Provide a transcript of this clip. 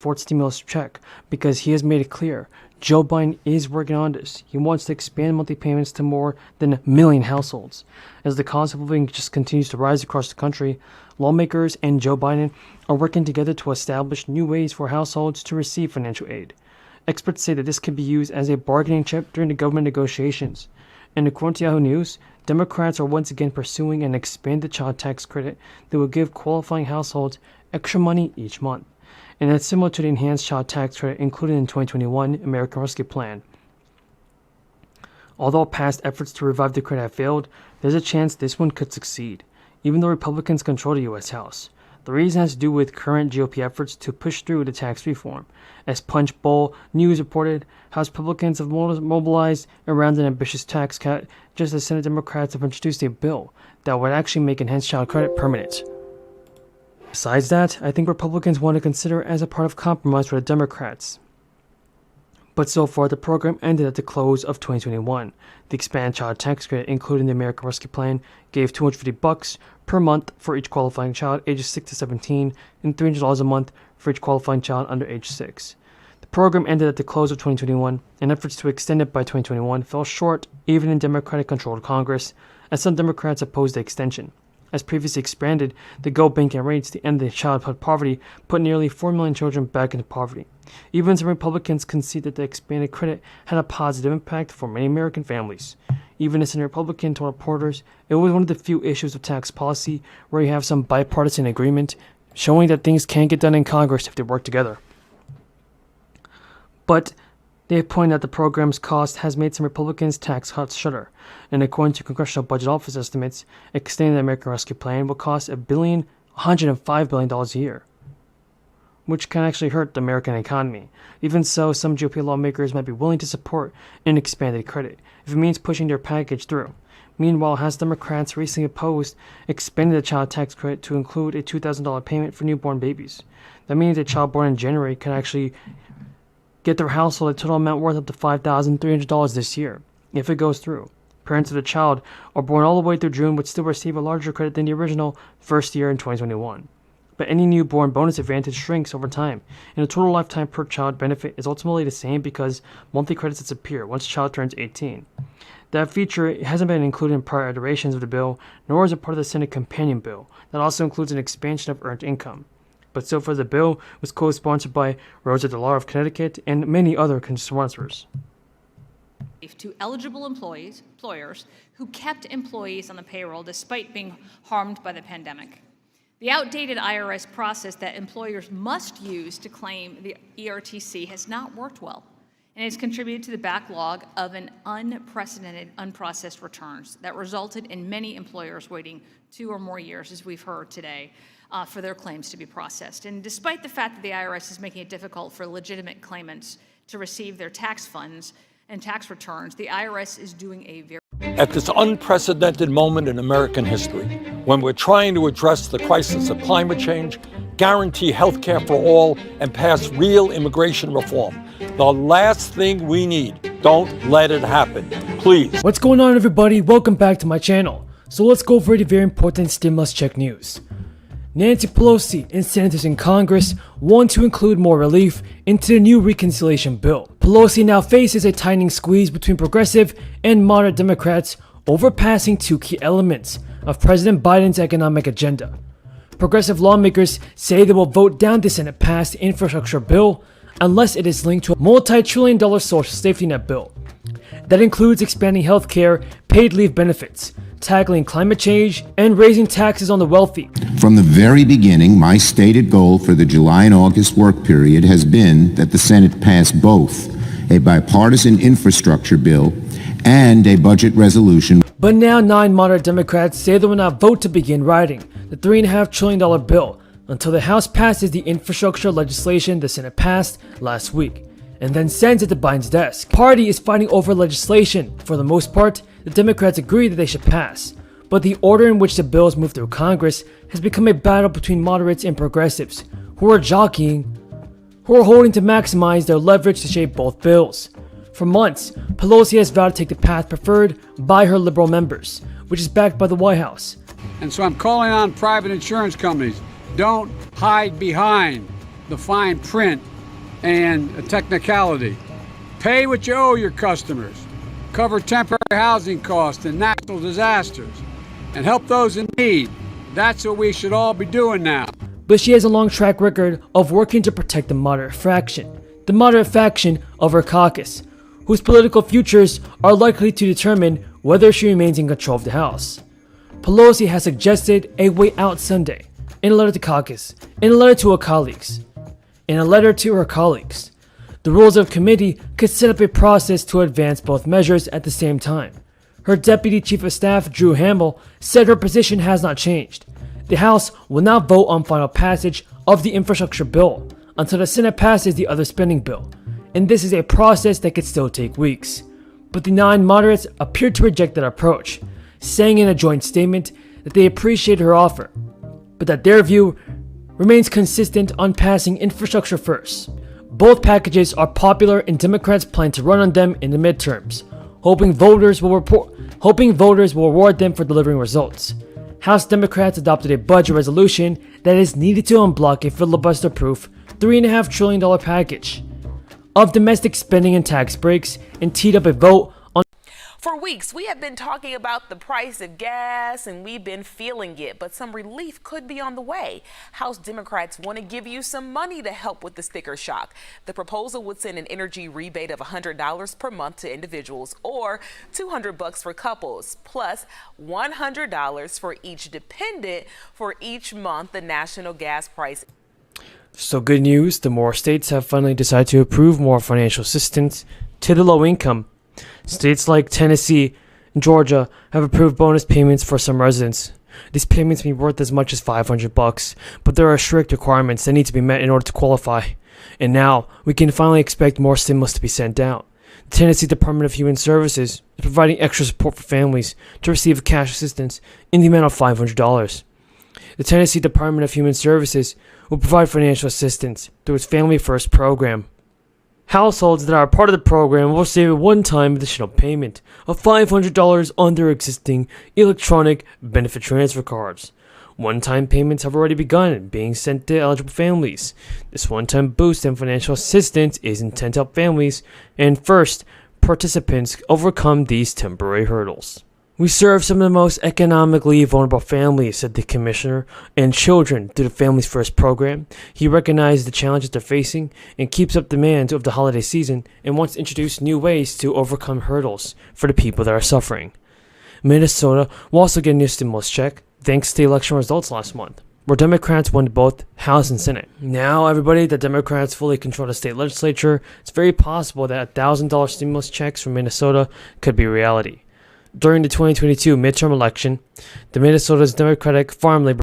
fourth stimulus check because he has made it clear Joe Biden is working on this. He wants to expand monthly payments to more than 1 million households. As the cost of living just continues to rise across the country, lawmakers and Joe Biden are working together to establish new ways for households to receive financial aid. Experts say that this can be used as a bargaining chip during the government negotiations. And according to Yahoo News, Democrats are once again pursuing an expanded child tax credit that will give qualifying households extra money each month. And that's similar to the enhanced child tax credit included in 2021 American Rescue Plan. Although past efforts to revive the credit have failed, there's a chance this one could succeed, even though Republicans control the U.S. House. The reason has to do with current GOP efforts to push through the tax reform. As Punch Bowl News reported, House Republicans have mobilized around an ambitious tax cut, just as Senate Democrats have introduced a bill that would actually make enhanced child credit permanent. Besides that, I think Republicans want to consider as a part of compromise for the Democrats. But so far, the program ended at the close of 2021. The expanded child tax credit, including the American Rescue Plan, gave $250 per month for each qualifying child ages 6 to 17 and $300 a month for each qualifying child under age 6. The program ended at the close of 2021, and efforts to extend it by 2021 fell short even in Democratic-controlled Congress, as some Democrats opposed the extension. As previously expanded, the Go Banking rates to end the childhood poverty put nearly 4 million children back into poverty. Even some Republicans concede that the expanded credit had a positive impact for many American families. Even as a Republican told reporters, it was one of the few issues of tax policy where you have some bipartisan agreement, showing that things can get done in Congress if they work together. But they have pointed out the program's cost has made some Republicans' tax cuts shudder, and according to Congressional Budget Office estimates, extending the American Rescue Plan will cost $105 billion a year, which can actually hurt the American economy. Even so, some GOP lawmakers might be willing to support an expanded credit if it means pushing their package through. Meanwhile, House Democrats recently opposed expanding the child tax credit to include a $2,000 payment for newborn babies. That means a child born in January can actually get their household a total amount worth up to $5,300 this year, if it goes through. Parents of the child are born all the way through June would still receive a larger credit than the original first year in 2021. But any newborn bonus advantage shrinks over time, and the total lifetime per child benefit is ultimately the same because monthly credits disappear once a child turns 18. That feature hasn't been included in prior iterations of the bill, nor is it part of the Senate companion bill that also includes an expansion of earned income. But so far, the bill was co-sponsored by Rosa DeLauro of Connecticut and many other sponsors. To eligible employers who kept employees on the payroll despite being harmed by the pandemic. The outdated IRS process that employers must use to claim the ERTC has not worked well, and has contributed to the backlog of an unprecedented unprocessed returns that resulted in many employers waiting 2 or more years, as we've heard today, for their claims to be processed. And despite the fact that the IRS is making it difficult for legitimate claimants to receive their tax funds and tax returns, the IRS is doing a very... At this unprecedented moment in American history, when we're trying to address the crisis of climate change, guarantee health care for all, and pass real immigration reform, the last thing we need, don't let it happen, please. What's going on, everybody? Welcome back to my channel. So let's go over the very important stimulus check news. Nancy Pelosi and senators in Congress want to include more relief into the new reconciliation bill. Pelosi now faces a tightening squeeze between progressive and moderate Democrats over passing 2 key elements of President Biden's economic agenda. Progressive lawmakers say they will vote down the Senate-passed infrastructure bill unless it is linked to a multi-trillion-dollar social safety net bill. That includes expanding health care, paid leave benefits, tackling climate change, and raising taxes on the wealthy. From the very beginning, my stated goal for the July and August work period has been that the Senate pass both a bipartisan infrastructure bill and a budget resolution. But now 9 moderate Democrats say they will not vote to begin writing the $3.5 trillion bill until the House passes the infrastructure legislation the Senate passed last week, and then sends it to Biden's desk. Party is fighting over legislation. For the most part, the Democrats agree that they should pass, but the order in which the bills move through Congress has become a battle between moderates and progressives, who are holding to maximize their leverage to shape both bills. For months, Pelosi has vowed to take the path preferred by her liberal members, which is backed by the White House. And so I'm calling on private insurance companies, don't hide behind the fine print and a technicality. Pay what you owe your customers. Cover temporary housing costs and natural disasters. And help those in need. That's what we should all be doing now. But she has a long track record of working to protect the moderate faction of her caucus, whose political futures are likely to determine whether she remains in control of the House. Pelosi has suggested a way out Sunday, in a letter to caucus, in a letter to her colleagues. The rules of committee could set up a process to advance both measures at the same time. Her Deputy Chief of Staff, Drew Hamill, said her position has not changed. The House will not vote on final passage of the infrastructure bill until the Senate passes the other spending bill, and this is a process that could still take weeks. But the 9 moderates appeared to reject that approach, saying in a joint statement that they appreciate her offer, but that their view remains consistent on passing infrastructure first. Both packages are popular and Democrats plan to run on them in the midterms, hoping voters will reward them for delivering results. House Democrats adopted a budget resolution that is needed to unblock a filibuster-proof $3.5 trillion package of domestic spending and tax breaks and teed up a vote on. For weeks, we have been talking about the price of gas and we've been feeling it, but some relief could be on the way. House Democrats want to give you some money to help with the sticker shock. The proposal would send an energy rebate of $100 per month to individuals or $200 for couples, plus $100 for each dependent for each month the national gas price. So good news, the more states have finally decided to approve more financial assistance to the low income. States like Tennessee and Georgia have approved bonus payments for some residents. These payments may be worth as much as $500, but there are strict requirements that need to be met in order to qualify. And now, we can finally expect more stimulus to be sent out. The Tennessee Department of Human Services is providing extra support for families to receive cash assistance in the amount of $500. The Tennessee Department of Human Services will provide financial assistance through its Family First program. Households that are part of the program will receive a one-time additional payment of $500 on their existing electronic benefit transfer cards. One-time payments have already begun being sent to eligible families. This one-time boost in financial assistance is intended to help families and first participants overcome these temporary hurdles. We serve some of the most economically vulnerable families, said the commissioner, and children through the Families First program. He recognizes the challenges they're facing and keeps up demand of the holiday season and wants to introduce new ways to overcome hurdles for the people that are suffering. Minnesota will also get a new stimulus check thanks to the election results last month, where Democrats won both House and Senate. Now, everybody, the Democrats fully control the state legislature. It's very possible that $1,000 stimulus checks from Minnesota could be reality. During the 2022 midterm election, the Minnesota's Democratic Farm Labor